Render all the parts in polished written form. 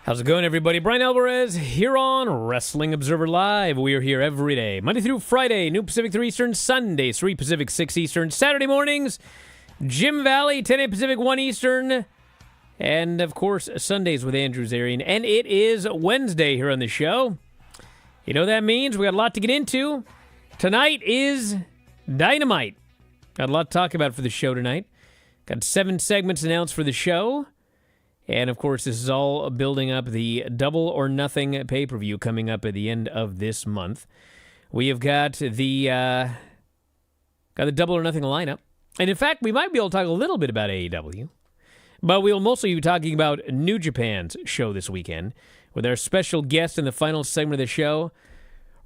How's it going, everybody? Bryan Alvarez here on Wrestling Observer Live. We are here every day, Monday through Friday, noon Pacific 3 Eastern, Sundays 3 Pacific 6 Eastern, Saturday mornings, Jim Valley 10 a.m. Pacific 1 Eastern, and of course Sundays with Andrew Zarian. And it is Wednesday here on the show. You know what that means? We got a lot to get into. Tonight is Dynamite. Got a lot to talk about for the show tonight. Got 7 segments announced for the show. And, of course, this is all building up the Double or Nothing pay-per-view coming up at the end of this month. We have got the Double or Nothing lineup. And, in fact, we might be able to talk a little bit about AEW. But we'll mostly be talking about New Japan's show this weekend with our special guest in the final segment of the show,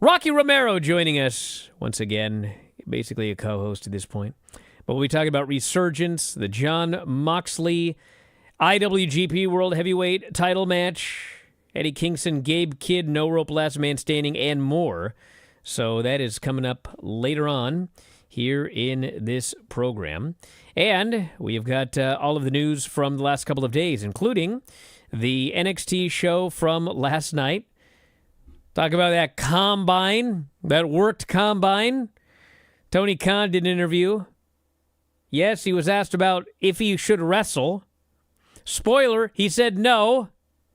Rocky Romero, joining us once again, basically a co-host at this point. But we'll be talking about Resurgence, the Jon Moxley IWGP World Heavyweight title match, Eddie Kingston, Gabe Kidd, No Rope Last Man Standing, and more. So that is coming up later on here in this program. And we've got all of the news from the last couple of days, including the NXT show from last night. Talk about that combine, that worked combine. Tony Khan did an interview. Yes, he was asked about if he should wrestle. Spoiler, he said no,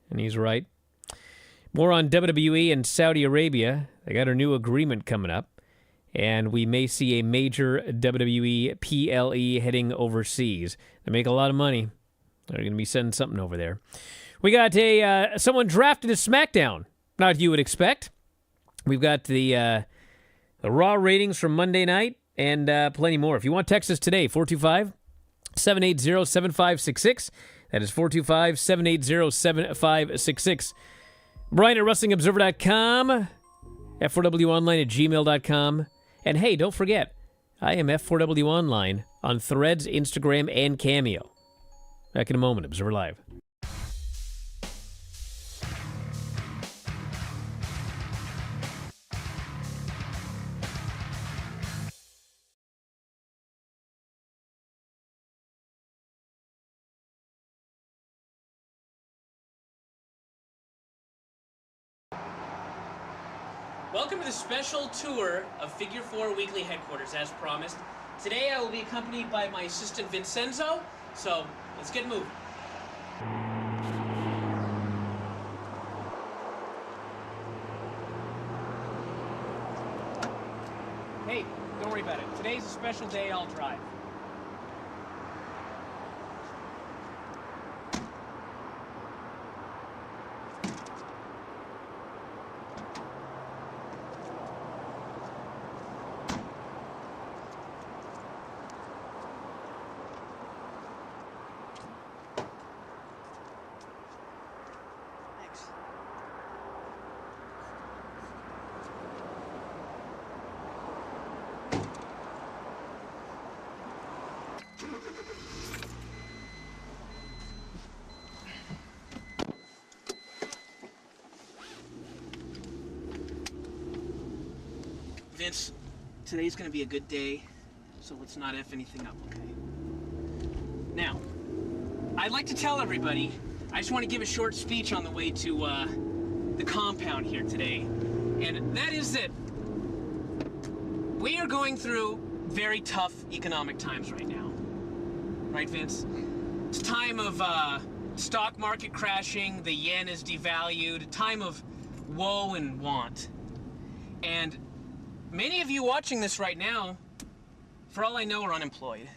and he's right. More on WWE and Saudi Arabia. They got a new agreement coming up, and we may see a major WWE PLE heading overseas. They make a lot of money. They're going to be sending something over there. We got someone drafted to SmackDown. Not what you would expect. We've got the Raw ratings from Monday night and plenty more. If you want to text us today, 425-780-7566. That is 425-780-7566. Brian at WrestlingObserver.com. F4WOnline@gmail.com. And hey, don't forget, I am F4W Online on Threads, Instagram, and Cameo. Back in a moment. Observer Live. Welcome to the special tour of Figure 4 Weekly Headquarters, as promised. Today I will be accompanied by my assistant Vincenzo, so let's get moving. Hey, don't worry about it. Today's a special day, I'll drive. Vince, today's gonna be a good day, so let's not F anything up, okay? Now, I'd like to tell everybody, I just want to give a short speech on the way to the compound here today, and that is that we are going through very tough economic times right now. Right, Vince? It's a time of stock market crashing, the yen is devalued, a time of woe and want. And many of you watching this right now, for all I know, are unemployed.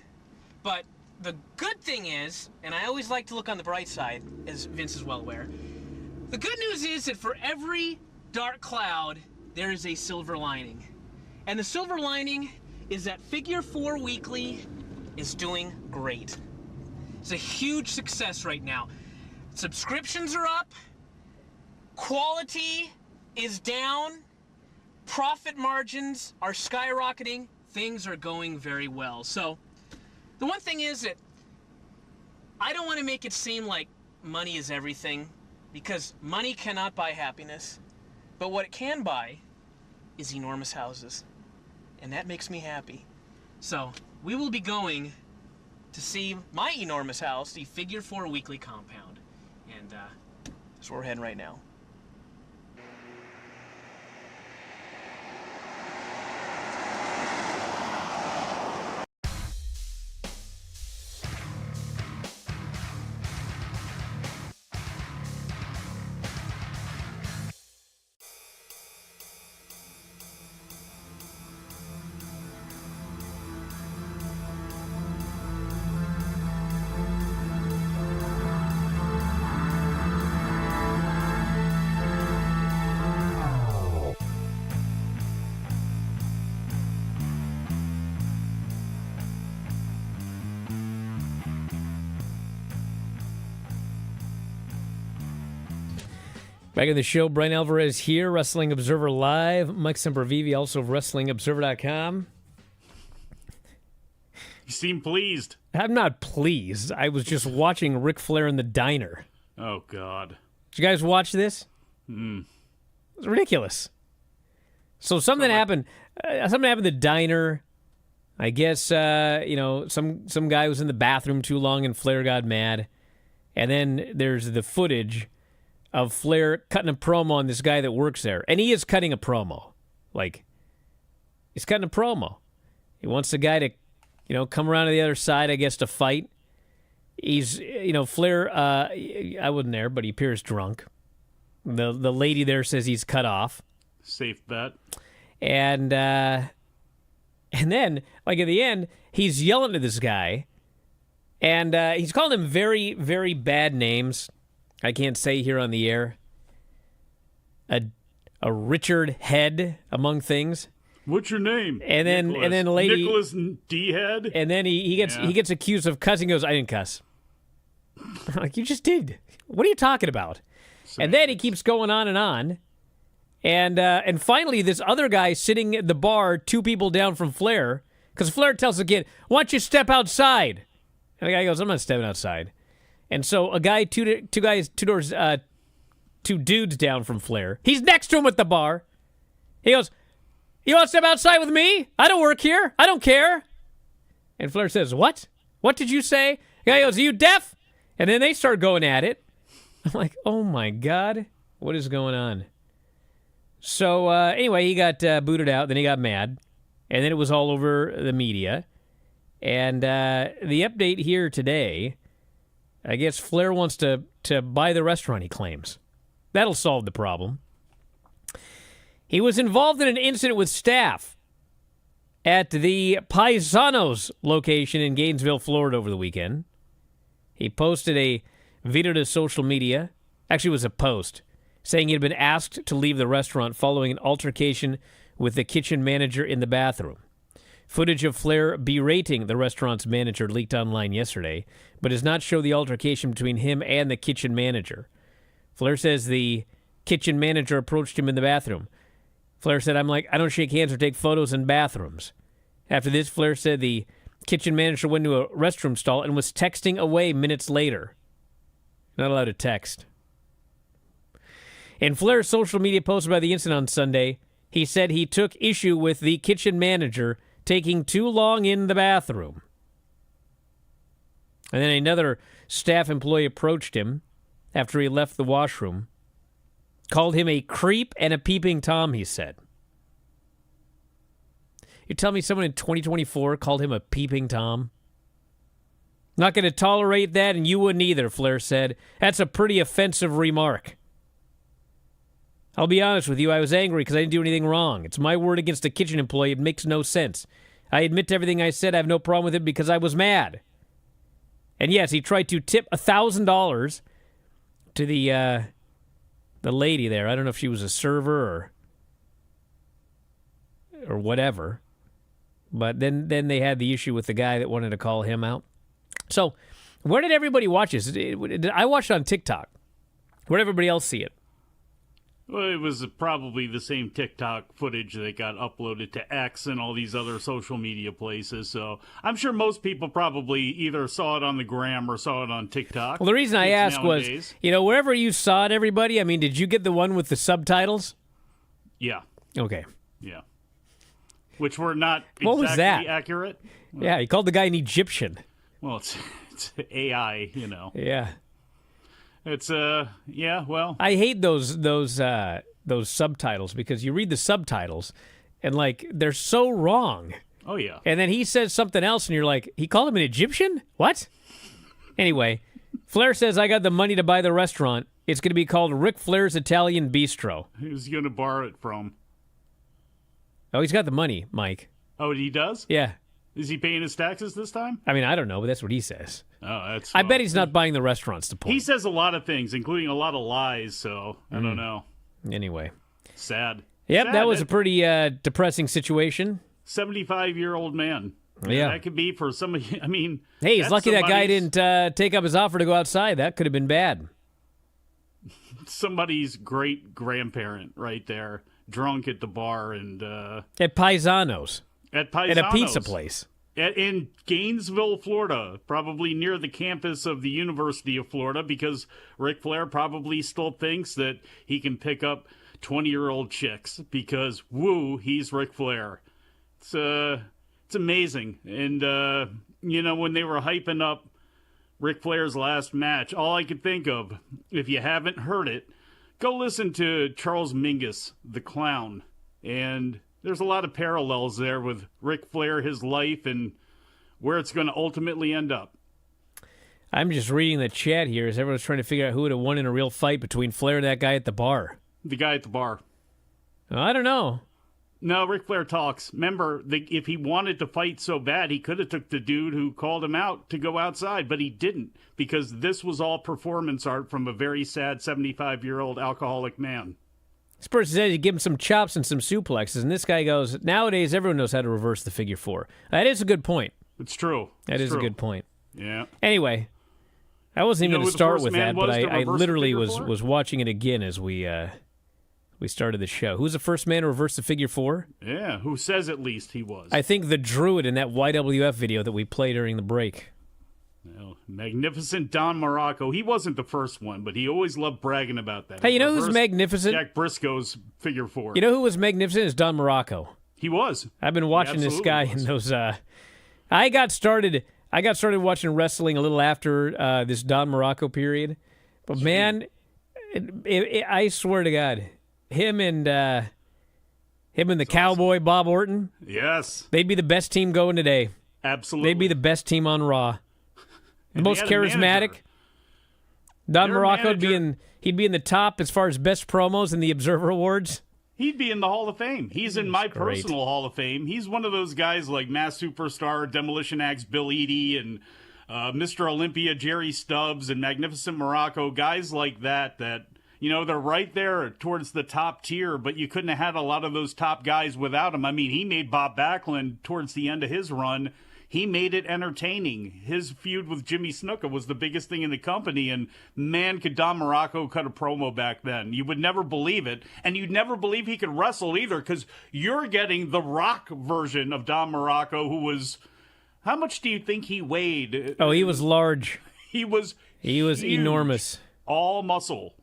But the good thing is, and I always like to look on the bright side, as Vince is well aware, the good news is that for every dark cloud, there is a silver lining. And the silver lining is that Figure 4 Weekly is doing great. It's a huge success right now. Subscriptions are up, quality is down, profit margins are skyrocketing, things are going very well. So, the one thing is that I don't want to make it seem like money is everything, because money cannot buy happiness, but what it can buy is enormous houses, and that makes me happy. So, we will be going to see my enormous house, the Figure 4 Weekly compound, and That's where we're heading right now. Back in the show, Bryan Alvarez here, Wrestling Observer Live. Mike Sempervive, also of WrestlingObserver.com. You seem pleased. I'm not pleased. I was just watching Ric Flair in the diner. Oh, God. Did you guys watch this? It was ridiculous. So something happened. Something happened in the diner. I guess, some guy was in the bathroom too long and Flair got mad. And then there's the footage of Flair cutting a promo on this guy that works there. And he is cutting a promo. Like, he's cutting a promo. He wants the guy to, come around to the other side, I guess, to fight. He's, Flair, I wasn't there, but he appears drunk. The lady there says he's cut off. Safe bet. And then, like, at the end, he's yelling at this guy. And he's calling him very, very bad names. I can't say here on the air. A Richard Head, among things. What's your name? And then Nicholas. and then lady Nicholas D Head. And then he gets accused of cussing. He goes, I didn't cuss. I'm like, you just did. What are you talking about? And then he keeps going on and on. And finally, this other guy sitting at the bar, 2 people down from Flair, because Flair tells the kid, why don't you step outside? And the guy goes, I'm not stepping outside. And so a guy, two dudes down from Flair. He's next to him at the bar. He goes, you want to step outside with me? I don't work here. I don't care. And Flair says, what? What did you say? The guy goes, are you deaf? And then they start going at it. I'm like, oh my God, what is going on? So anyway, he got booted out. Then he got mad. And then it was all over the media. And the update here today, I guess Flair wants to buy the restaurant, he claims. That'll solve the problem. He was involved in an incident with staff at the Paisanos location in Gainesville, Florida over the weekend. He posted a video to social media. Actually, it was a post saying he had been asked to leave the restaurant following an altercation with the kitchen manager in the bathroom. Footage of Flair berating the restaurant's manager leaked online yesterday, but does not show the altercation between him and the kitchen manager. Flair says the kitchen manager approached him in the bathroom. Flair said, I don't shake hands or take photos in bathrooms. After this, Flair said the kitchen manager went to a restroom stall and was texting away minutes later. Not allowed to text. In Flair's social media post about the incident on Sunday, he said he took issue with the kitchen manager taking too long in the bathroom. And then another staff employee approached him after he left the washroom, called him a creep and a peeping Tom, he said. You tell me someone in 2024 called him a peeping Tom? Not going to tolerate that, and you wouldn't either, Flair said. That's a pretty offensive remark. I'll be honest with you, I was angry because I didn't do anything wrong. It's my word against a kitchen employee. It makes no sense. I admit to everything I said. I have no problem with it because I was mad. And yes, he tried to tip $1,000 to the lady there. I don't know if she was a server or whatever. But then they had the issue with the guy that wanted to call him out. So where did everybody watch this? I watched it on TikTok. Where did everybody else see it? Well, it was probably the same TikTok footage that got uploaded to X and all these other social media places. So I'm sure most people probably either saw it on the gram or saw it on TikTok. Well, the reason I asked was, wherever you saw it, everybody, did you get the one with the subtitles? Yeah. Okay. Yeah. Which were not what was that? exactly accurate. Yeah, he called the guy an Egyptian. Well, it's AI, Yeah. It's yeah, well, I hate those subtitles because you read the subtitles and like they're so wrong. oh yeah. And then he says something else and you're like, he called him an Egyptian? What? Anyway, Flair says I got the money to buy the restaurant. It's going to be called Ric Flair's Italian Bistro. Who's going to borrow it from? Oh, he's got the money, Mike. Oh, he does? Yeah. Is he paying his taxes this time? I mean, I don't know, but that's what he says. Oh, that's. I bet he's not buying the restaurants to point. He says a lot of things, including a lot of lies. So I don't know. Anyway. Sad. Yep, Sad. that was a pretty depressing situation. 75-year-old man. Yeah. That could be for somebody. I mean, hey, he's that's lucky that guy somebody's- didn't take up his offer to go outside. That could have been bad. Somebody's great grandparent right there, drunk at the bar and At Paisanos. at At a pizza Paisanos. place. In Gainesville, Florida, probably near the campus of the University of Florida, because Ric Flair probably still thinks that he can pick up 20-year-old chicks because, woo, he's Ric Flair. It's amazing. And, when they were hyping up Ric Flair's last match, all I could think of, if you haven't heard it, go listen to Charles Mingus, the clown. And there's a lot of parallels there with Ric Flair, his life, and where it's going to ultimately end up. I'm just reading the chat here as everyone's trying to figure out who would have won in a real fight between Flair and that guy at the bar. The guy at the bar. Well, I don't know. No, Ric Flair talks. Remember, if he wanted to fight so bad, he could have took the dude who called him out to go outside, but he didn't, because this was all performance art from a very sad 75-year-old alcoholic man. This person says you give him some chops and some suplexes, and this guy goes, nowadays everyone knows how to reverse the figure four. That is a good point. It's true. That It's is a true. good point. Yeah. Anyway, I wasn't You even know going who to the start first with man that, but was to I reverse the literally figure was four? watching it again as we started the show. Who's the first man to reverse the figure four? Yeah, who says at least he was. I think the Druid in that YWF video that we played during the break. Well, magnificent Don Morocco. He wasn't the first one, but he always loved bragging about that. Hey, you know who's Reversed magnificent? Jack Briscoe's figure four. You know who was magnificent? Is Don Morocco. He was. I've been watching this absolutely guy was. in those. I got started watching wrestling a little after this Don Morocco period, but man, I swear to God, him and the cowboy Bob Orton, Yes, they'd be the best team going today. absolutely. They'd be the best team on Raw. The And they most had a charismatic. manager. Don Their Morocco would manager- he'd be in the top as far as best promos in the Observer Awards. He'd be in the Hall of Fame. He's in my great. personal Hall of Fame. He's one of those guys like Mass Superstar, Demolition Axe Bill Eadie, and Mr. Olympia Jerry Stubbs, and Magnificent Morocco. Guys like that, they're right there towards the top tier, but you couldn't have had a lot of those top guys without him. I mean, he made Bob Backlund towards the end of his run. He made it entertaining. His feud with Jimmy Snuka was the biggest thing in the company, and man, could Don Morocco cut a promo back then. You would never believe it, and you'd never believe he could wrestle either, because you're getting the Rock version of Don Morocco, who was... How much do you think he weighed? Oh, he was large. He was He was huge. enormous. All muscle.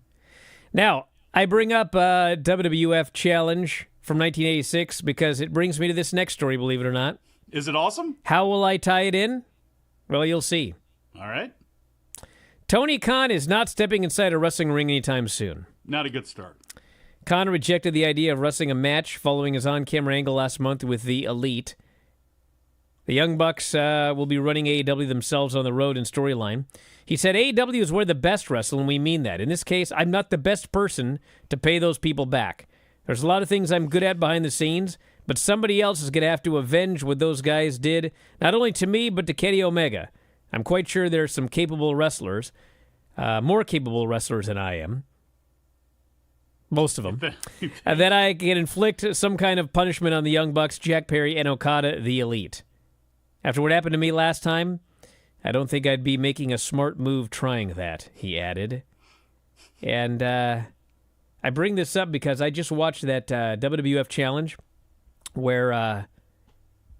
Now, I bring up WWF Challenge from 1986 because it brings me to this next story, believe it or not. Is it awesome? How will I tie it in? Well, you'll see. All right. Tony Khan is not stepping inside a wrestling ring anytime soon. Not a good start. Khan rejected the idea of wrestling a match following his on-camera angle last month with the Elite. The Young Bucks will be running AEW themselves on the road in storyline. He said, AEW is where the best wrestle, and we mean that. In this case, I'm not the best person to pay those people back. There's a lot of things I'm good at behind the scenes, but somebody else is going to have to avenge what those guys did, not only to me, but to Kenny Omega. I'm quite sure there are some capable wrestlers, more capable wrestlers than I am. Most of them. That I can inflict some kind of punishment on the Young Bucks, Jack Perry, and Okada, the Elite. After what happened to me last time, I don't think I'd be making a smart move trying that, he added. And I bring this up because I just watched that WWF Challenge where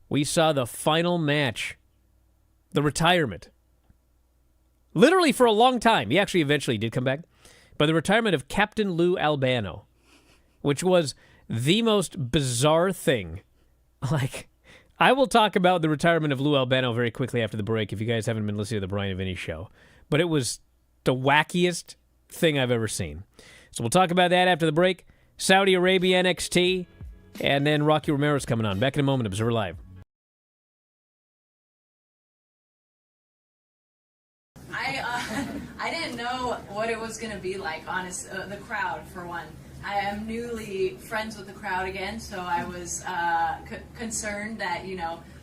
we saw the final match, the retirement. Literally for a long time. He actually eventually did come back. But the retirement of Captain Lou Albano, which was the most bizarre thing. Like, I will talk about the retirement of Lou Albano very quickly after the break if you guys haven't been listening to the Bryan and Vinny show. But it was the wackiest, thing I've ever seen. So we'll talk about that after the break. Saudi Arabia NXT, and then Rocky Romero's coming on. Back in a moment, Observer Live. I didn't know what it was going to be like, the crowd, for one. I am newly friends with the crowd again, so I was concerned that,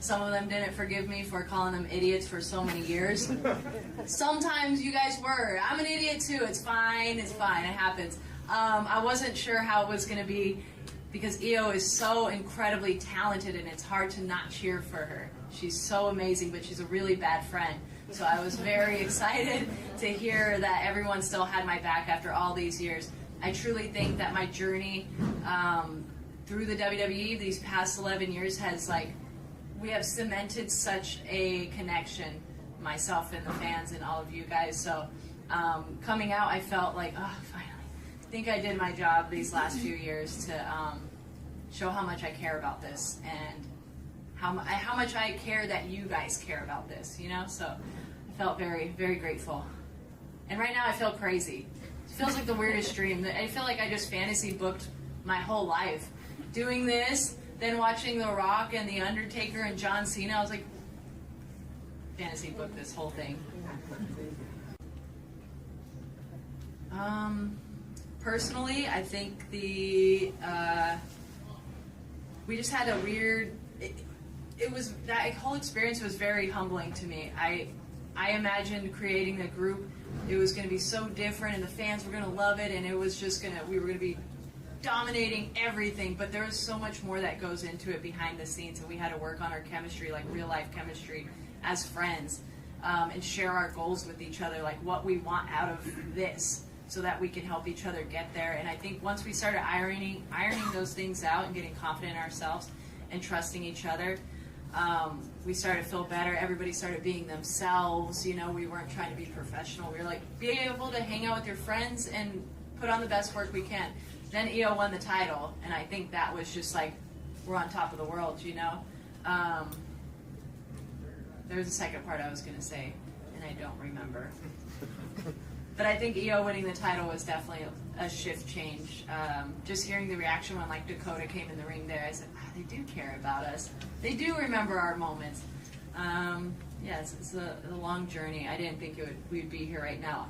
some of them didn't forgive me for calling them idiots for so many years. Sometimes you guys were. I'm an idiot too. It's fine. It happens. I wasn't sure how it was going to be because Io is so incredibly talented, and it's hard to not cheer for her. She's so amazing, but she's a really bad friend. So I was very excited to hear that everyone still had my back after all these years. I truly think that my journey through the WWE these past 11 years we have cemented such a connection, myself and the fans and all of you guys. So coming out, I felt like, oh, finally. I think I did my job these last few years to show how much I care about this and how much I care that you guys care about this, So I felt very, very grateful. And right now I feel crazy. It feels like the weirdest dream. I feel like I just fantasy booked my whole life. Doing this, then watching The Rock and The Undertaker and John Cena, I was like, fantasy booked this whole thing. Personally, I think we just had a weird... It was that whole experience was very humbling to me. I imagined creating a group. It was going to be so different, and the fans were going to love it, and it was just we were going to be dominating everything. But there was so much more that goes into it behind the scenes, and we had to work on our chemistry, like real life chemistry, as friends, and share our goals with each other, like what we want out of this, so that we can help each other get there. And I think once we started ironing those things out and getting confident in ourselves and trusting each other, we started to feel better. Everybody started being themselves. We weren't trying to be professional. We were like being able to hang out with your friends and put on the best work we can. Then Io won the title, and I think that was just like we're on top of the world. There was a second part I was going to say, and I don't remember. But I think Io winning the title was definitely a shift change. Just hearing the reaction when Dakota came in the ring there, I said, they do care about us. They do remember our moments. It's a long journey. I didn't think we'd be here right now.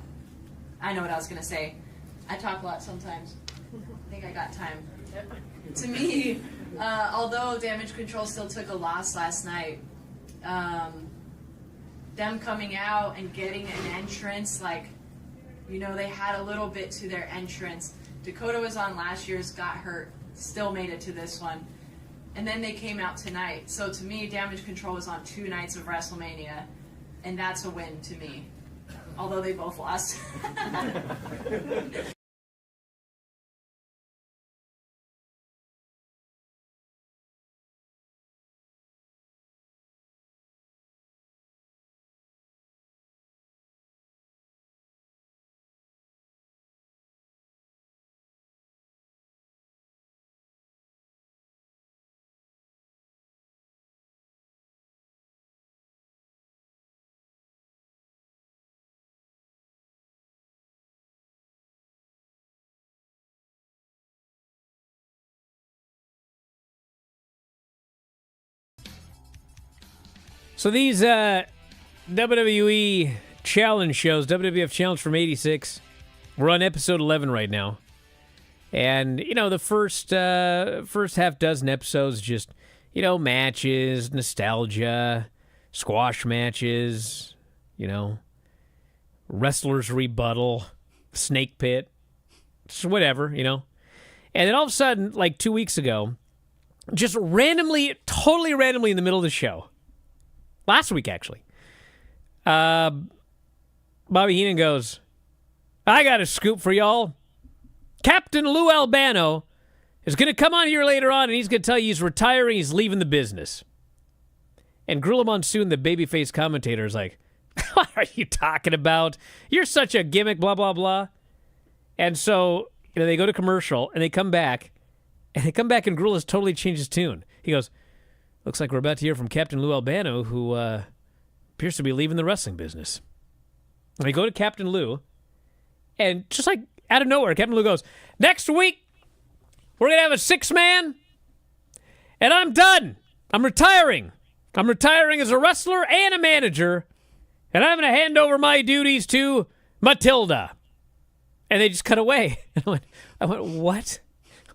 I know what I was going to say. I talk a lot sometimes. I think I got time. To me, although Damage Control still took a loss last night, them coming out and getting an entrance, they had a little bit to their entrance. Dakota was on last year's, got hurt, still made it to this one. And then they came out tonight. So to me, Damage Control was on 2 nights of WrestleMania, and that's a win to me, although they both lost. So these WWE challenge shows, WWF Challenge from '86, we're on episode 11 right now. And, the first half dozen episodes, just, matches, nostalgia, squash matches, wrestlers rebuttal, snake pit, just whatever, And then all of a sudden, 2 weeks ago, just randomly, totally randomly in the middle of the show, last week, actually. Bobby Heenan goes, I got a scoop for y'all. Captain Lou Albano is going to come on here later on, and he's going to tell you he's retiring, he's leaving the business. And Gorilla Monsoon, the babyface commentator, is like, what are you talking about? You're such a gimmick, blah, blah, blah. And so, they go to commercial, and they come back, and Gorilla's totally changed his tune. He goes, looks like we're about to hear from Captain Lou Albano, who appears to be leaving the wrestling business. And we go to Captain Lou, And just like out of nowhere, Captain Lou goes, next week, we're going to have a 6-man, and I'm done. I'm retiring. I'm retiring as a wrestler and a manager, and I'm going to hand over my duties to Matilda. And they just cut away. I went, what?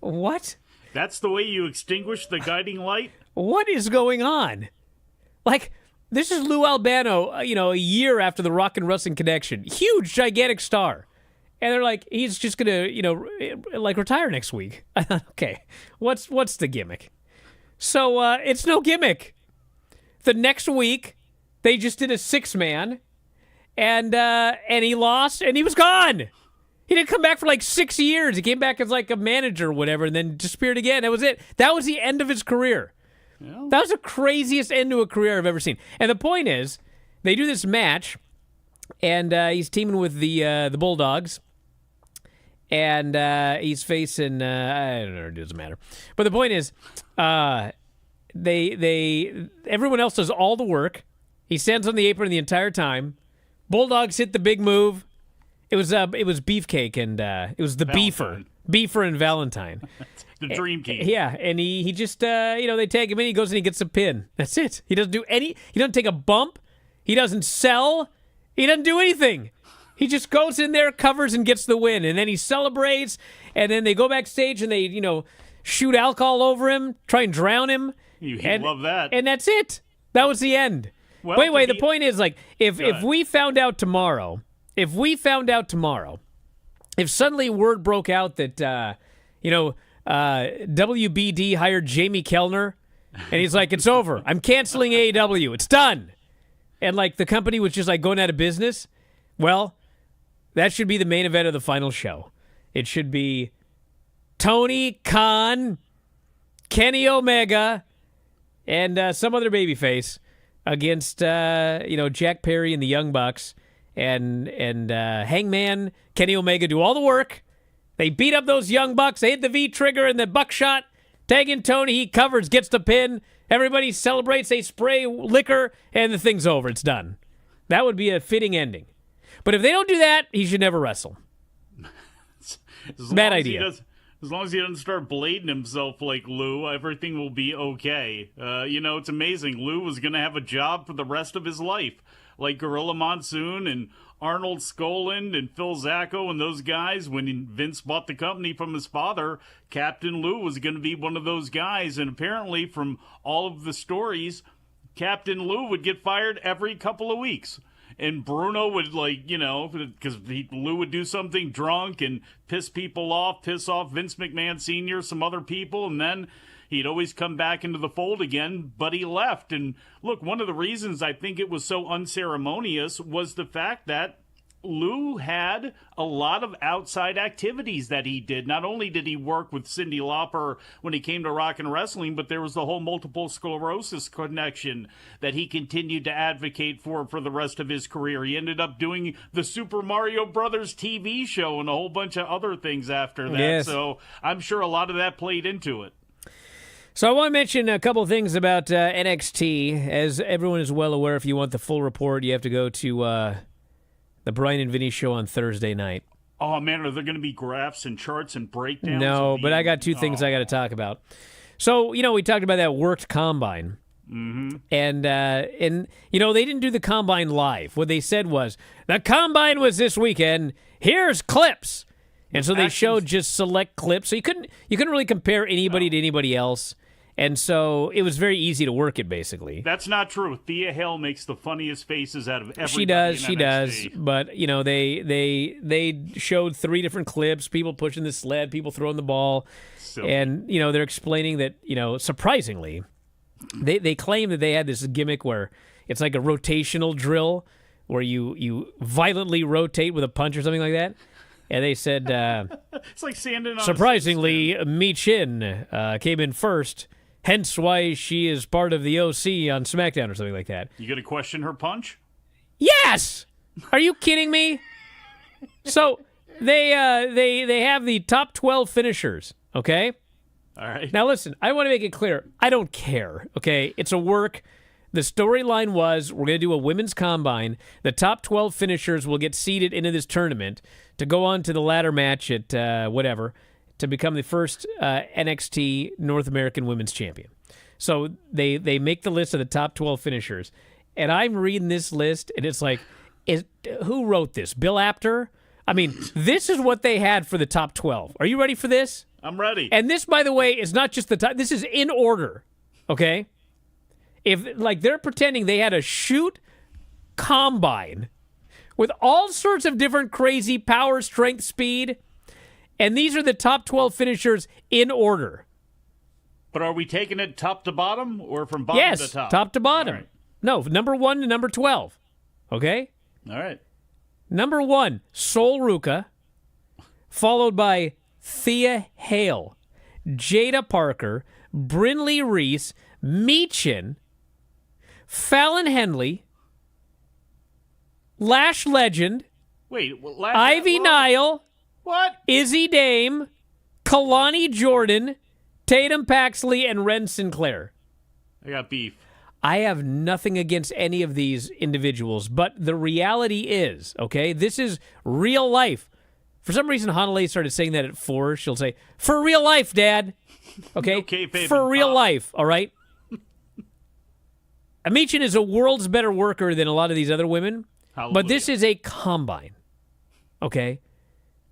What? That's the way you extinguish the guiding light? What is going on? Like, this is Lou Albano, a year after the Rock and Wrestling Connection. Huge, gigantic star. And they're like, he's just going to, retire next week. I thought, okay, what's the gimmick? So it's no gimmick. The next week, they just did a 6-man, and he lost, and he was gone. He didn't come back for like 6 years. He came back as like a manager or whatever, and then disappeared again. That was it. That was the end of his career. Yeah. That was the craziest end to a career I've ever seen. And the point is, they do this match, and he's teaming with the Bulldogs, and he's facing I don't know, it doesn't matter. But the point is, everyone else does all the work. He stands on the apron the entire time. Bulldogs hit the big move. It was Beefcake, and it was the Valentine. Beefer and Valentine. The dream team. Yeah, and he just they tag him in. He goes and he gets a pin. That's it. He doesn't do He doesn't take a bump. He doesn't sell. He doesn't do anything. He just goes in there, covers, and gets the win. And then he celebrates. And then they go backstage and they shoot alcohol over him, try and drown him. You love that. And that's it. That was the end. Well, wait. The point is, like, if we found out tomorrow. If suddenly word broke out that, WBD hired Jamie Kellner, and he's like, it's over. I'm canceling AEW. It's done. And, like, the company was just, like, going out of business. Well, that should be the main event of the final show. It should be Tony Khan, Kenny Omega, and some other babyface against, Jack Perry and the Young Bucks. And Hangman, Kenny Omega do all the work. They beat up those Young Bucks. They hit the V-trigger and the buckshot. Tag in Tony. He covers, gets the pin. Everybody celebrates. They spray liquor, and the thing's over. It's done. That would be a fitting ending. But if they don't do that, he should never wrestle. Bad idea. As long as he doesn't start blading himself like Lou, everything will be okay. It's amazing. Lou was going to have a job for the rest of his life. Like Gorilla Monsoon and Arnold Skoland and Phil Zacco and those guys, when Vince bought the company from his father, Captain Lou was going to be one of those guys. And apparently, from all of the stories, Captain Lou would get fired every couple of weeks. And Bruno would, because Lou would do something drunk and piss people off, piss off Vince McMahon Sr., some other people, and then he'd always come back into the fold again, but he left. And look, one of the reasons I think it was so unceremonious was the fact that Lou had a lot of outside activities that he did. Not only did he work with Cyndi Lauper when he came to rock and wrestling, but there was the whole multiple sclerosis connection that he continued to advocate for the rest of his career. He ended up doing the Super Mario Brothers TV show and a whole bunch of other things after that. Yes. So I'm sure a lot of that played into it. So I want to mention a couple of things about NXT. As everyone is well aware, if you want the full report, you have to go to the Bryan and Vinny show on Thursday night. Oh, man, are there going to be graphs and charts and breakdowns? No, but I got two things I got to talk about. So, we talked about that worked combine. Mm-hmm. And they didn't do the combine live. What they said was, the combine was this weekend. Here's clips. And so they showed just select clips. So you couldn't really compare anybody to anybody else. And so it was very easy to work it, basically. That's not true. Thea Hale makes the funniest faces out of everybody. She does. But, they showed 3 different clips, people pushing the sled, people throwing the ball. Silly. And, they're explaining that, surprisingly, they claim that they had this gimmick where it's like a rotational drill where you violently rotate with a punch or something like that. And they said, it's like sanding on surprisingly, Mi Chin came in first. Hence why she is part of the OC on SmackDown or something like that. You going to question her punch? Yes! Are you kidding me? So they have the top 12 finishers, okay? All right. Now listen, I want to make it clear. I don't care, okay? It's a work. The storyline was we're going to do a women's combine. The top 12 finishers will get seeded into this tournament to go on to the ladder match at to become the first NXT North American Women's Champion. So they make the list of the top 12 finishers. And I'm reading this list, and it's like, who wrote this? Bill Apter? I mean, this is what they had for the top 12. Are you ready for this? I'm ready. And this, by the way, is not just the top. This is in order, okay? If they're pretending they had a shoot combine with all sorts of different crazy power, strength, speed, and these are the top 12 finishers in order. But are we taking it top to bottom or from bottom to top? Yes, top to bottom. All right. No, number 1 to number 12. Okay? All right. Number 1, Sol Ruka, followed by Thea Hale, Jada Parker, Brinley Reese, Meechin, Fallon Henley, Lash Legend, Ivy Nile, what? Izzy Dame, Kalani Jordan, Tatum Paxley, and Ren Sinclair. I got beef. I have nothing against any of these individuals, but the reality is, okay, this is real life. For some reason, Hanalei started saying that at 4. She'll say, for real life, Dad. Okay? For real life, all right? Meechin is a world's better worker than a lot of these other women, but this is a combine, okay?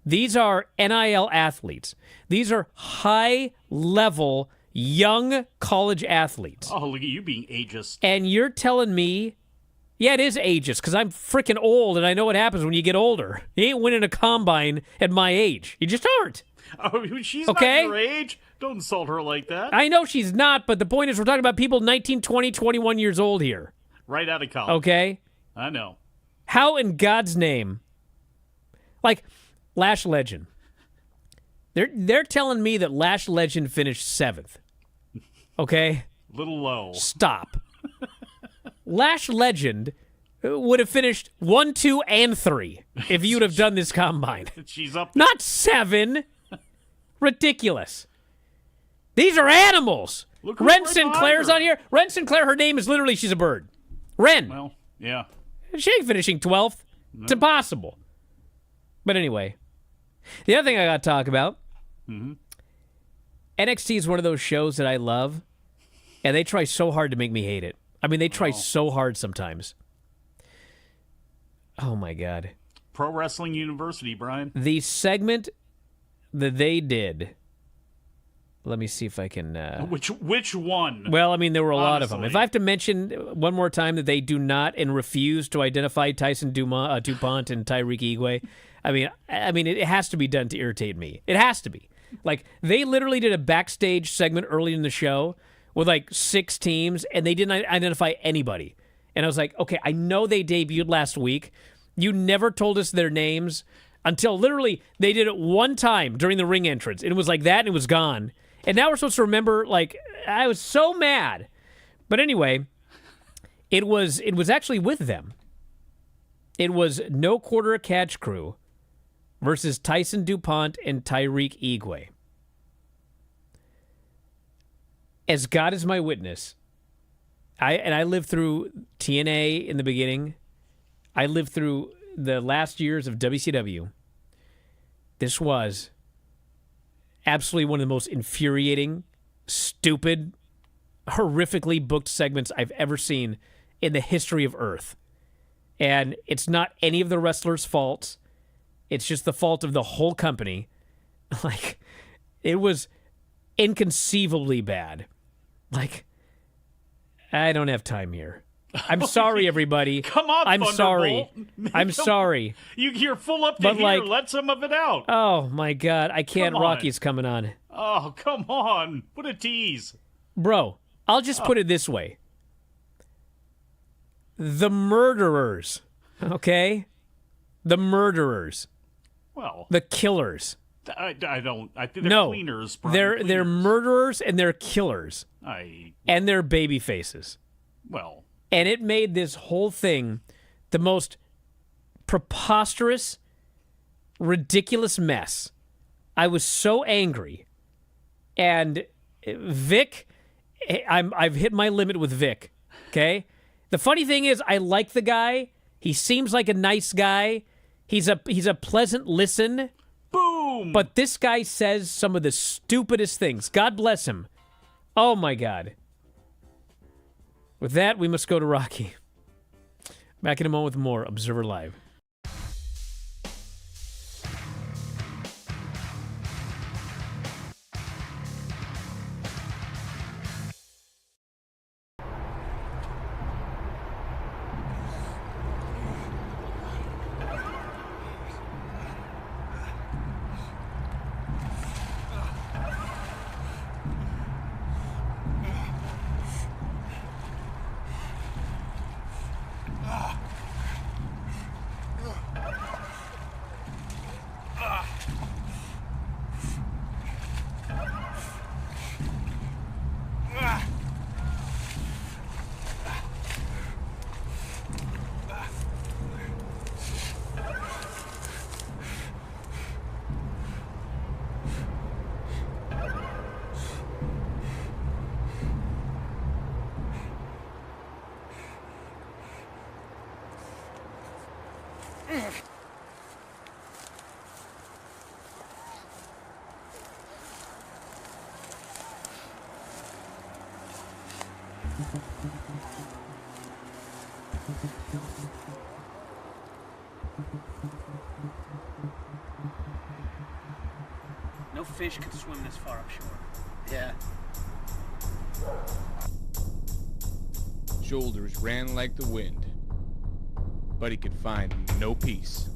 These are NIL athletes. These are high-level young college athletes. Oh, look at you being ageist. And you're telling me, yeah, it is ageist, because I'm freaking old, and I know what happens when you get older. You ain't winning a combine at my age. You just aren't. Oh, she's okay? not your age. Don't insult her like that. I know she's not, but the point is we're talking about people 19, 20, 21 years old here. Right out of college. Okay? I know. How in God's name? Lash Legend. They're telling me that Lash Legend finished 7th. Okay? Little low. Stop. Lash Legend would have finished 1, 2, and 3 if you'd have done this combine. She's up. Not 7. Ridiculous. These are animals. Ren Sinclair's on here. Ren Sinclair, her name is literally, she's a bird. Ren. Well, yeah. She ain't finishing 12th. It's impossible. But anyway, the other thing I got to talk about, NXT is one of those shows that I love, and they try so hard to make me hate it. I mean, they try so hard sometimes. Oh, my God. Pro Wrestling University, Brian. The segment that they did, let me see if I can... Which one? Well, I mean, there were a lot of them. If I have to mention one more time that they do not and refuse to identify Tyson DuPont and Tyreek Igwe, I mean, it has to be done to irritate me. It has to be. They literally did a backstage segment early in the show with 6 teams, and they didn't identify anybody. And I was like, okay, I know they debuted last week. You never told us their names until literally they did it one time during the ring entrance. And it was like that, and it was gone. And now we're supposed to remember, I was so mad. But anyway, it was actually with them. It was No Quarter Catch Crew versus Tyson DuPont and Tyreek Igwe. As God is my witness, I lived through TNA in the beginning. I lived through the last years of WCW. This was absolutely one of the most infuriating, stupid, horrifically booked segments I've ever seen in the history of Earth. And it's not any of the wrestlers' faults. It's just the fault of the whole company. It was inconceivably bad. I don't have time here. I'm sorry, everybody. Come on, I'm sorry. I'm Come sorry. You're full up to here. Let some of it out. Oh, my God. I can't. Rocky's coming on. Oh, come on. What a tease. Bro, I'll just put it this way. The murderers, okay? The murderers. Well. The killers. I think they're cleaners, Brian. They're cleaners. murderers and they're killers. And they're baby faces. Well. And it made this whole thing the most preposterous, ridiculous mess. I was so angry. And Vic, I've hit my limit with Vic, okay? The funny thing is, I like the guy. He seems like a nice guy. He's a pleasant listen. Boom! But this guy says some of the stupidest things. God bless him. Oh, my God. With that, we must go to Rocky. Back in a moment with more Observer Live. No fish could swim this far upshore. Yeah. Shoulders ran like the wind, but he could find no peace.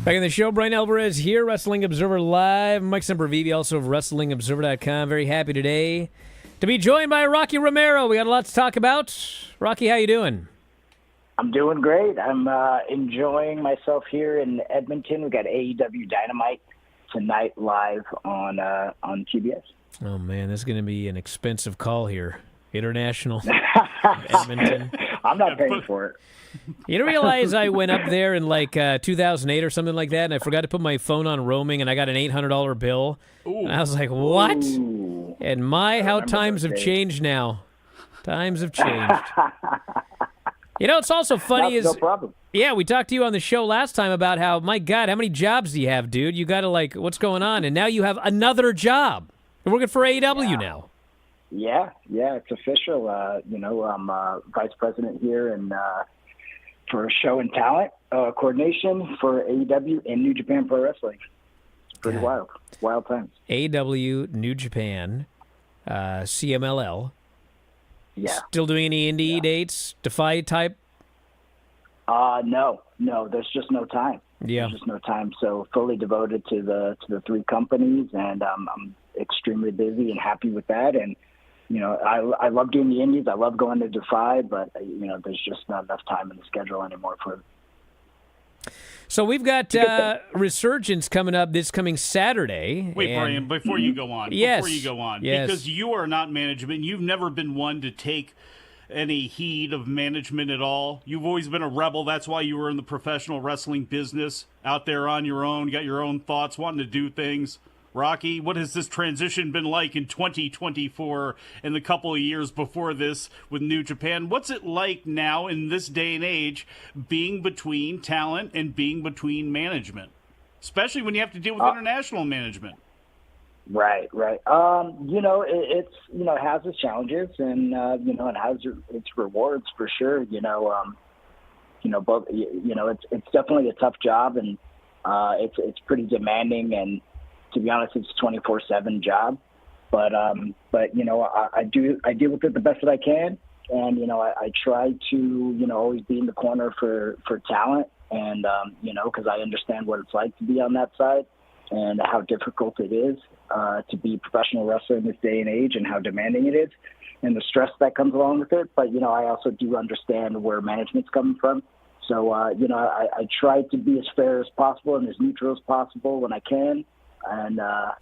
Back in the show, Bryan Alvarez here, Wrestling Observer Live. Mike Sempervive, also of WrestlingObserver.com. Very happy today to be joined by Rocky Romero. We got a lot to talk about. Rocky, how you doing? I'm doing great. I'm enjoying myself here in Edmonton. We got AEW Dynamite tonight live on TBS. Oh, man, this is going to be an expensive call here. International Edmonton. I'm not paying for it. You don't realize I went up there in like 2008 or something like that, and I forgot to put my phone on roaming, and I got an $800 bill. Ooh. And I was like, what? Ooh. And how times have changed now. Times have changed. You know, it's also funny No problem. yeah, we talked to you on the show last time about how, my God, how many jobs do you have, dude? You got to, like, what's going on? And now you have another job. You're working for AEW now. Yeah, it's official. I'm vice president here and for show and talent coordination for AEW and New Japan Pro Wrestling. It's pretty wild times. AEW, New Japan, CMLL. Yeah. Still doing any indie dates, Defy type? No. There's just no time. Yeah. There's just no time. So fully devoted to the three companies, and I'm extremely busy and happy with that. And I love doing the indies. I love going to Defy, but there's just not enough time in the schedule anymore for it. So we've got Resurgence coming up this coming Saturday. Wait, Bryan, before you go on. Yes. Before you go on. Yes. Because you are not management. You've never been one to take any heed of management at all. You've always been a rebel. That's why you were in the professional wrestling business, out there on your own, got your own thoughts, wanting to do things. Rocky, what has this transition been like in 2024 and the couple of years before this with New Japan? What's it like now in this day and age being between talent and being between management, especially when you have to deal with international management? Right. It's it has its challenges, and it has its rewards for sure. It's definitely a tough job, and it's pretty demanding, and to be honest, it's a 24/7 job. But I deal with it the best that I can, and I try to always be in the corner for talent, and because I understand what it's like to be on that side and how difficult it is to be a professional wrestler in this day and age, and how demanding it is, and the stress that comes along with it. But I also do understand where management's coming from. So I try to be as fair as possible and as neutral as possible when I can. And, I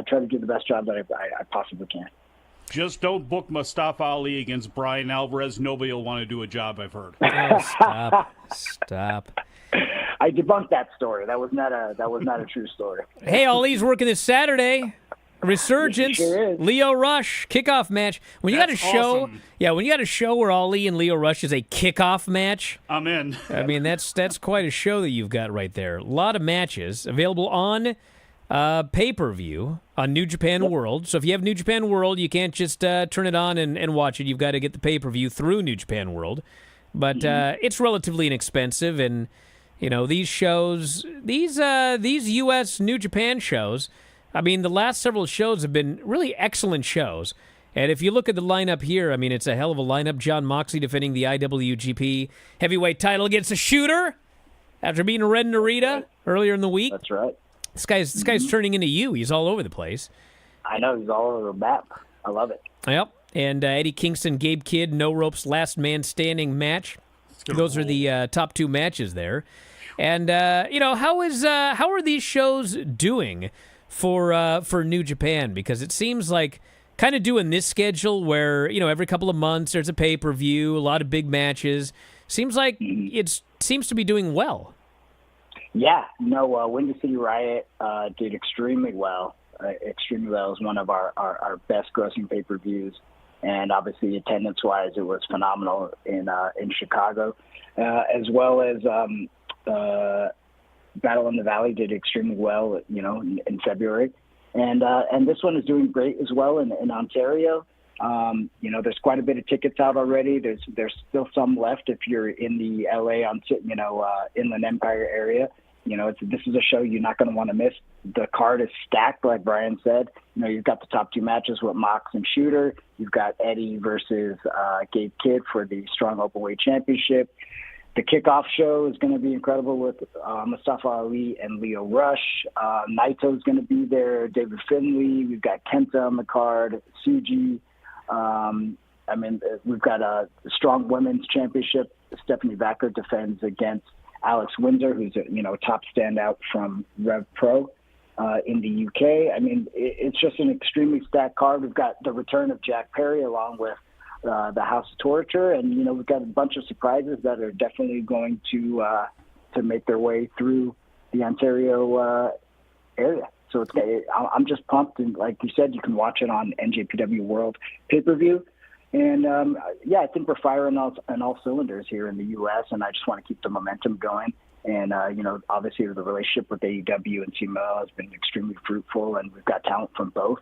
try to do the best job that I possibly can. Just don't book Mustafa Ali against Bryan Alvarez. Nobody will want to do a job, I've heard. Oh, stop. I debunked that story. That was not a true story. Hey, Ali's working this Saturday. Resurgence, Sure is. Leo Rush, kickoff match. When you got a show, awesome. when you got a show where Ali and Leo Rush is a kickoff match, I'm in. I mean, that's quite a show that you've got right there. A lot of matches available on pay-per-view on New Japan World. So if you have New Japan World, you can't just turn it on and watch it. You've got to get the pay-per-view through New Japan World. But it's relatively inexpensive, and these shows, these U.S. New Japan shows, I mean, the last several shows have been really excellent shows. And if you look at the lineup here, I mean, it's a hell of a lineup. John Moxley defending the IWGP heavyweight title against a shooter after beating Red Narita earlier in the week. That's right. This guy's turning into you. He's all over the place. I know, he's all over the map. I love it. Yep. And Eddie Kingston, Gabe Kidd, no ropes, last man standing match. Those are the top two matches there. And how are these shows doing for New Japan? Because it seems like kind of doing this schedule where every couple of months there's a pay-per-view, a lot of big matches. Seems like it seems to be doing well. Yeah, Windy City Riot did extremely well. Extremely well. It was one of our best grossing pay-per-views, and obviously attendance-wise, it was phenomenal in Chicago, as well as Battle in the Valley did extremely well, in February, and this one is doing great as well in Ontario. There's quite a bit of tickets out already. There's still some left if you're in the LA Inland Empire area. This is a show you're not going to want to miss. The card is stacked, like Bryan said. You've got the top two matches with Mox and Shooter. You've got Eddie versus Gabe Kidd for the Strong Openweight Championship. The kickoff show is going to be incredible with Mustafa Ali and Leo Rush. Naito's going to be there. David Finlay. We've got Kenta on the card. Suji. We've got a Strong Women's Championship. Stephanie Vacker defends against Alex Windsor, who's a top standout from Rev Pro in the UK. I mean, it's just an extremely stacked card. We've got the return of Jack Perry along with the House of Torture, and we've got a bunch of surprises that are definitely going to make their way through the Ontario area. So I'm just pumped, and like you said, you can watch it on NJPW World pay-per-view. And I think we're firing on all cylinders here in the U.S., and I just want to keep the momentum going. And obviously the relationship with AEW and CMLL has been extremely fruitful, and we've got talent from both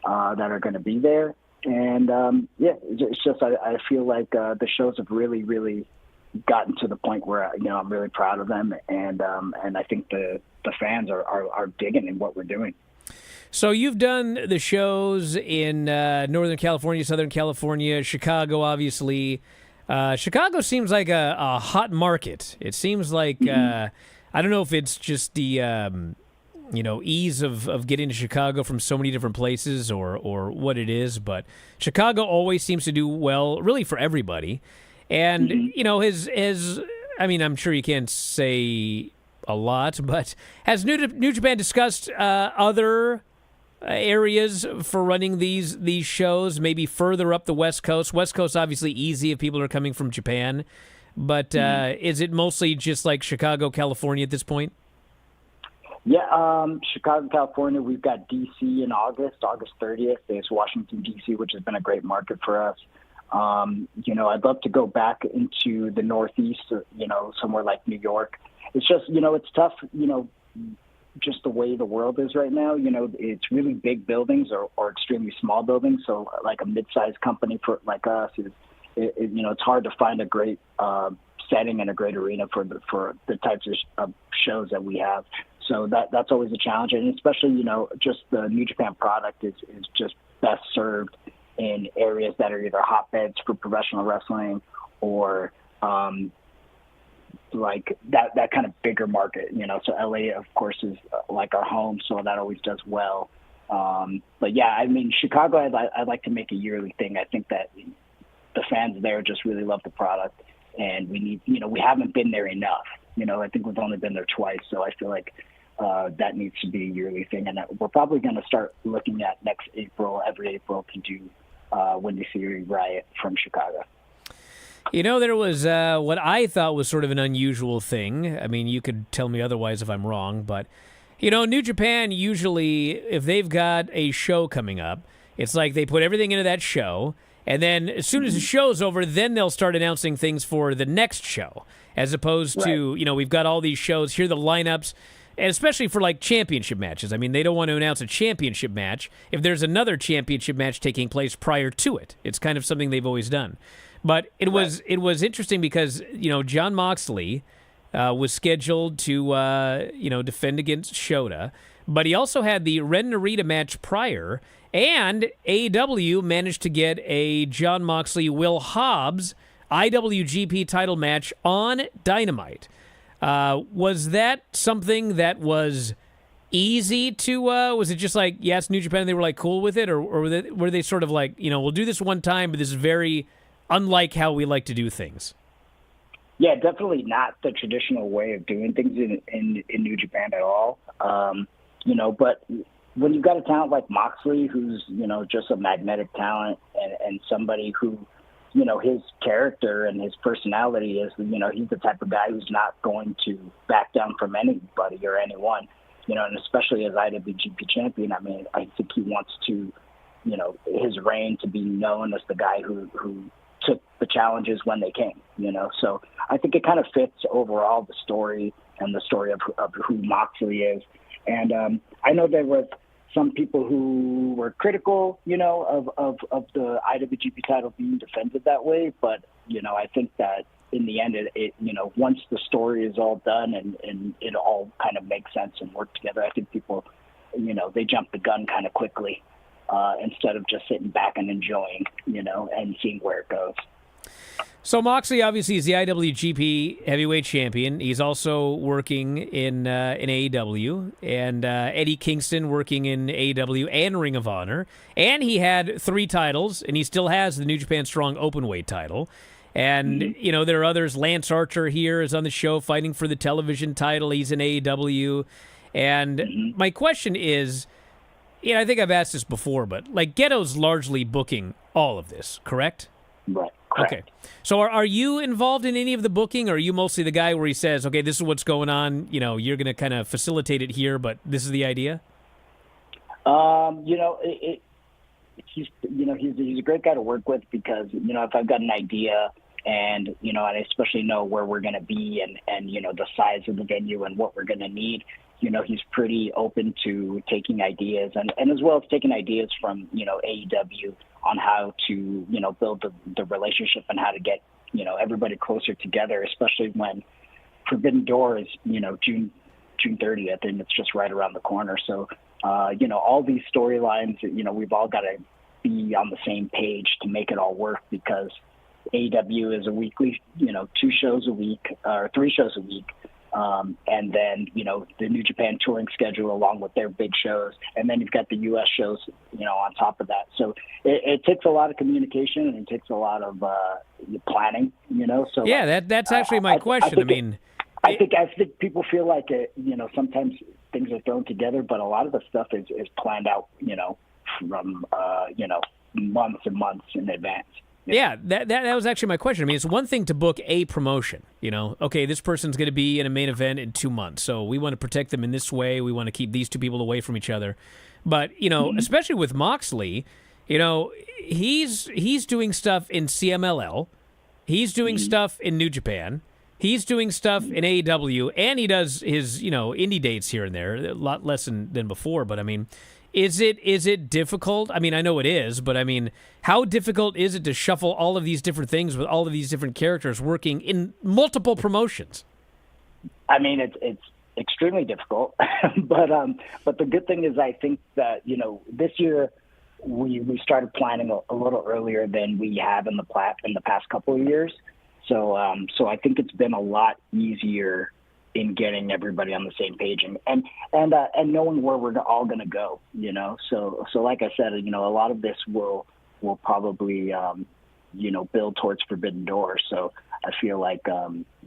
that are going to be there. And it's just I feel like the shows have really, really gotten to the point where I'm really proud of them, and I think the fans are digging in what we're doing. So you've done the shows in Northern California, Southern California, Chicago, obviously. Chicago seems like a hot market. It seems like I don't know if it's just the ease of getting to Chicago from so many different places or what it is, but Chicago always seems to do well, really for everybody. And I'm sure you can't say a lot, but has New Japan discussed other areas for running these shows, maybe further up the West Coast? West Coast, obviously easy if people are coming from Japan, but is it mostly just like Chicago, California at this point? Yeah, Chicago, California, we've got D.C. in August 30th. There's Washington, D.C., which has been a great market for us. I'd love to go back into the Northeast, somewhere like New York. It's just, it's tough, just the way the world is right now. It's really big buildings or extremely small buildings. So like a mid-sized company like us it's hard to find a great setting and a great arena for the types of shows that we have. So that's always a challenge. And especially, just the New Japan product is just best served in areas that are either hotbeds for professional wrestling or like that kind of bigger market, so LA of course is like our home, so that always does well. But yeah, I mean, Chicago, I'd like to make a yearly thing. I think that the fans there just really love the product, and we need, we haven't been there enough. I think we've only been there twice, so I feel like that needs to be a yearly thing. And we're probably going to start looking at every April to do Windy City Riot from Chicago. There was what I thought was sort of an unusual thing. I mean, you could tell me otherwise if I'm wrong, but, New Japan usually, if they've got a show coming up, it's like they put everything into that show, and then as soon as the show's over, then they'll start announcing things for the next show, as opposed to, we've got all these shows, here are the lineups, and especially for, like, championship matches. I mean, they don't want to announce a championship match if there's another championship match taking place prior to it. It's kind of something they've always done. But it was interesting because, Jon Moxley was scheduled to, defend against Shota. But he also had the Ren Narita match prior. And AEW managed to get a Jon Moxley-Will Hobbs IWGP title match on Dynamite. Was that something that was easy to, was it just like, yes, New Japan, they were like cool with it? Or were they sort of like, we'll do this one time, but this is very unlike how we like to do things? Yeah, definitely not the traditional way of doing things in New Japan at all. But when you've got a talent like Moxley, who's, just a magnetic talent and somebody who, his character and his personality is, he's the type of guy who's not going to back down from anybody or anyone, and especially as IWGP champion. I mean, I think he wants to, his reign to be known as the guy who took the challenges when they came, So I think it kind of fits overall the story and the story of who Moxley is. And I know there were some people who were critical, of the IWGP title being defended that way. But, I think that in the end, it once the story is all done and it all kind of makes sense and work together, I think people, they jump the gun kind of quickly. Instead of just sitting back and enjoying, and seeing where it goes. So Moxley obviously is the IWGP Heavyweight Champion. He's also working in AEW, and Eddie Kingston working in AEW and Ring of Honor. And he had 3 titles, and he still has the New Japan Strong Openweight title. And, there are others. Lance Archer here is on the show fighting for the television title. He's in AEW. And my question is, I think I've asked this before, but like Ghetto's largely booking all of this, correct? Right. Correct. Okay. So are you involved in any of the booking, or are you mostly the guy where he says, okay, this is what's going on, you're going to kind of facilitate it here, but this is the idea? He's a great guy to work with because, if I've got an idea and, and I especially know where we're going to be and, the size of the venue and what we're going to need, he's pretty open to taking ideas and as well as taking ideas from, AEW on how to, build the relationship and how to get, everybody closer together, especially when Forbidden Door is, June 30th, and it's just right around the corner. So, All these storylines, we've all got to be on the same page to make it all work, because AEW is a weekly, 2 shows a week or 3 shows a week. And then, the New Japan touring schedule along with their big shows. And then you've got the U.S. shows, on top of that. So it takes a lot of communication, and it takes a lot of planning, So yeah, that's actually my question. I think people feel like sometimes things are thrown together, but a lot of the stuff is planned out, from months and months in advance. Yeah, that was actually my question. It's one thing to book a promotion. Okay, this person's going to be in a main event in 2 months, so we want to protect them in this way. We want to keep these 2 people away from each other. But especially with Moxley, he's doing stuff in CMLL, he's doing stuff in New Japan. He's doing stuff in AEW, and he does his, indie dates here and there, a lot less than before. But, is it difficult? I know it is, but, how difficult is it to shuffle all of these different things with all of these different characters working in multiple promotions? It's extremely difficult. but the good thing is, I think that, this year we started planning a little earlier than we have in the past couple of years. So I think it's been a lot easier in getting everybody on the same page and knowing where we're all going to go, So like I said, a lot of this will probably, build towards Forbidden Door. So I feel like,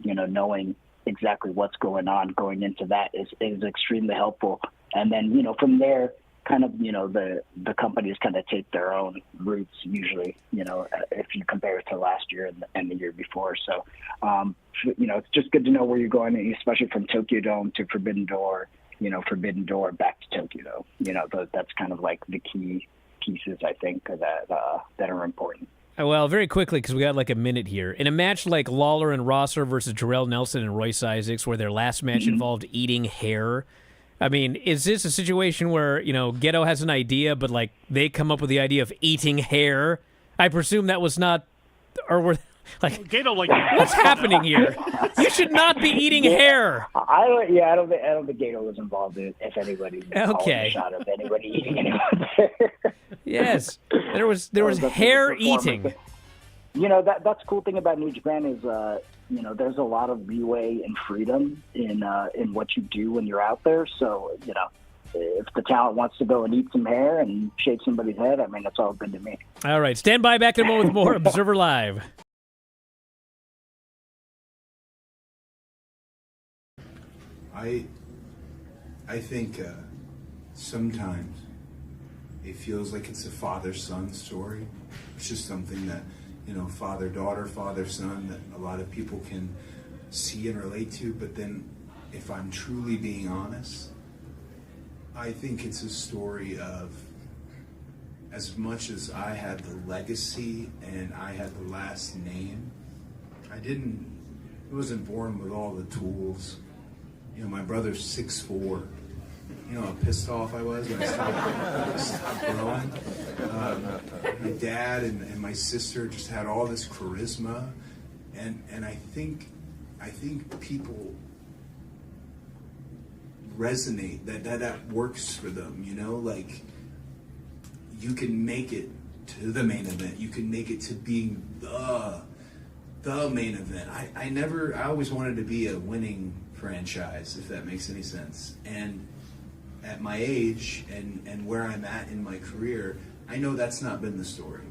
knowing exactly what's going on going into that is extremely helpful. And then, from there, kind of, the companies kind of take their own routes usually, if you compare it to last year and the year before. So, it's just good to know where you're going, especially from Tokyo Dome to Forbidden Door, Forbidden Door back to Tokyo Dome. That's kind of like the key pieces, I think, that are important. Well, very quickly, because we got like a minute here. In a match like Lawler and Rosser versus Jarrell Nelson and Royce Isaacs, where their last match involved eating hair, is this a situation where, Gedo has an idea, but, they come up with the idea of eating hair? I presume that was not, or were, Gedo, what's happening here? You should not be eating hair. I don't think Gedo was involved if anybody okay. A shot of anybody eating anyone's hair. Yes, there was hair eating. That's the cool thing about New Japan is, there's a lot of leeway and freedom in what you do when you're out there. So, if the talent wants to go and eat some hair and shake somebody's head, that's all good to me. All right, stand by, back in a moment with more Observer Live. I think sometimes it feels like it's a father-son story. It's just something that, father-daughter, father-son, that a lot of people can see and relate to. But then, if I'm truly being honest, I think it's a story of, as much as I had the legacy and I had the last name, I wasn't born with all the tools. My brother's 6'4". How pissed off I was when I stopped growing. My dad and my sister just had all this charisma, and I think people resonate, that works for them. You can make it to the main event. You can make it to being the main event. I always wanted to be a winning franchise, if that makes any sense. And at my age and where I'm at in my career, I know that's not been the story.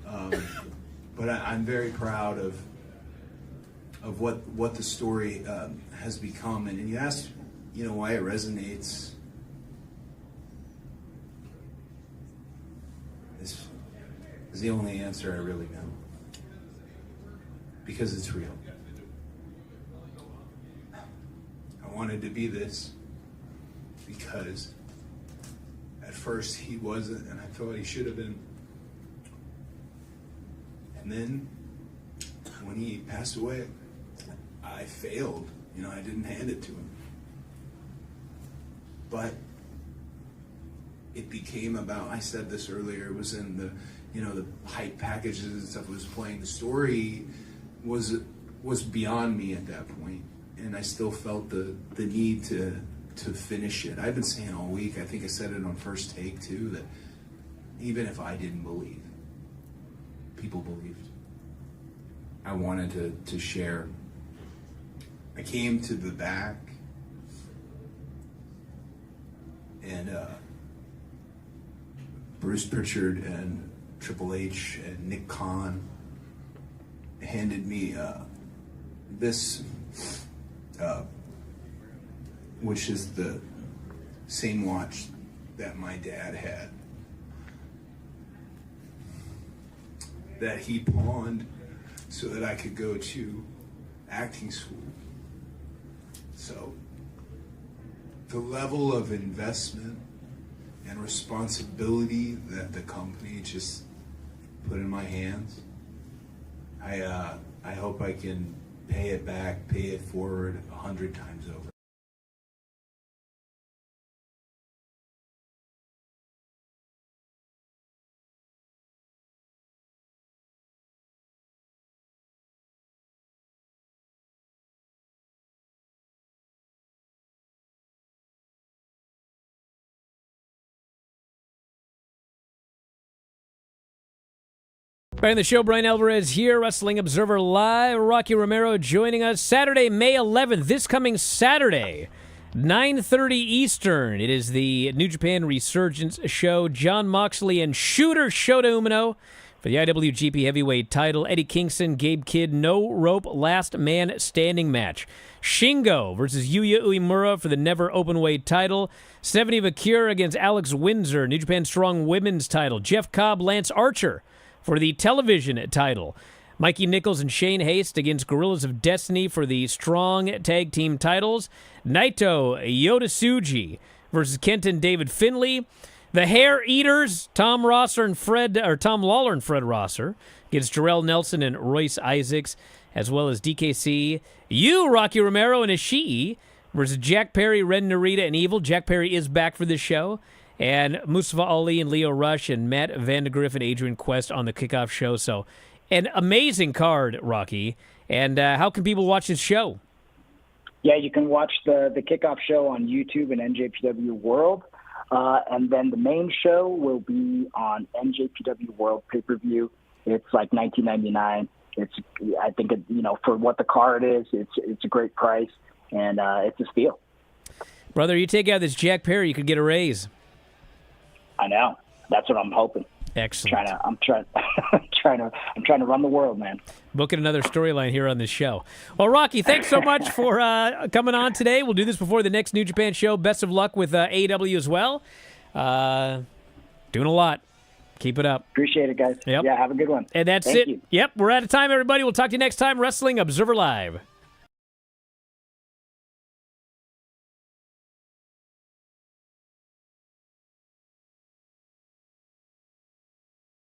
But I'm very proud of what the story has become. And you asked, why it resonates. This is the only answer I really know. Because it's real. I wanted to be this because at first he wasn't, and I thought he should have been. And then when he passed away, I failed. I didn't hand it to him. But it became about, I said this earlier, it was in the hype packages and stuff was playing. The story was beyond me at that point. And I still felt the need to to finish it. I've been saying all week, I think I said it on First Take too, that even if I didn't believe, people believed. I wanted to share. I came to the back and Bruce Pritchard and Triple H and Nick Khan handed me this, which is the same watch that my dad had, that he pawned so that I could go to acting school. So the level of investment and responsibility that the company just put in my hands, I hope I can pay it back, pay it forward 100 times over. Back in the show, Bryan Alvarez here, Wrestling Observer Live. Rocky Romero joining us Saturday, May 11th, this coming Saturday, 9:30 Eastern. It is the New Japan Resurgence show. Jon Moxley and Shooter Shota Umino for the IWGP Heavyweight title. Eddie Kingston, Gabe Kidd, no rope, last man standing match. Shingo versus Yuya Uemura for the Never Openweight title. Stephanie Vakir against Alex Windsor, New Japan Strong Women's title. Jeff Cobb, Lance Archer for the television title. Mikey Nichols and Shane Haste against Gorillas of Destiny for the Strong Tag Team titles. Naito Yodatsuji versus Kenton David Finlay. The Hair Eaters, Tom Lawler and Fred Rosser against Jarrell Nelson and Royce Isaacs, as well as DKC. Rocky Romero and Ishii versus Jack Perry, Ren Narita, and Evil. Jack Perry is back for this show. And Mustafa Ali and Leo Rush and Matt Vandegrift and Adrian Quest on the kickoff show. So an amazing card, Rocky. And how can people watch this show? Yeah, you can watch the kickoff show on YouTube and NJPW World. And then the main show will be on NJPW World pay-per-view. It's like $19.99. I think for what the card is, it's a great price, and it's a steal. Brother, you take out this Jack Perry, you could get a raise. I know. That's what I'm hoping. Excellent. I'm trying to run the world, man. Booking another storyline here on this show. Well, Rocky, thanks so much for coming on today. We'll do this before the next New Japan show. Best of luck with AEW as well. Doing a lot. Keep it up. Appreciate it, guys. Yep. Yeah, have a good one. And that's Thank it. you. Yep, we're out of time, everybody. We'll talk to you next time. Wrestling Observer Live.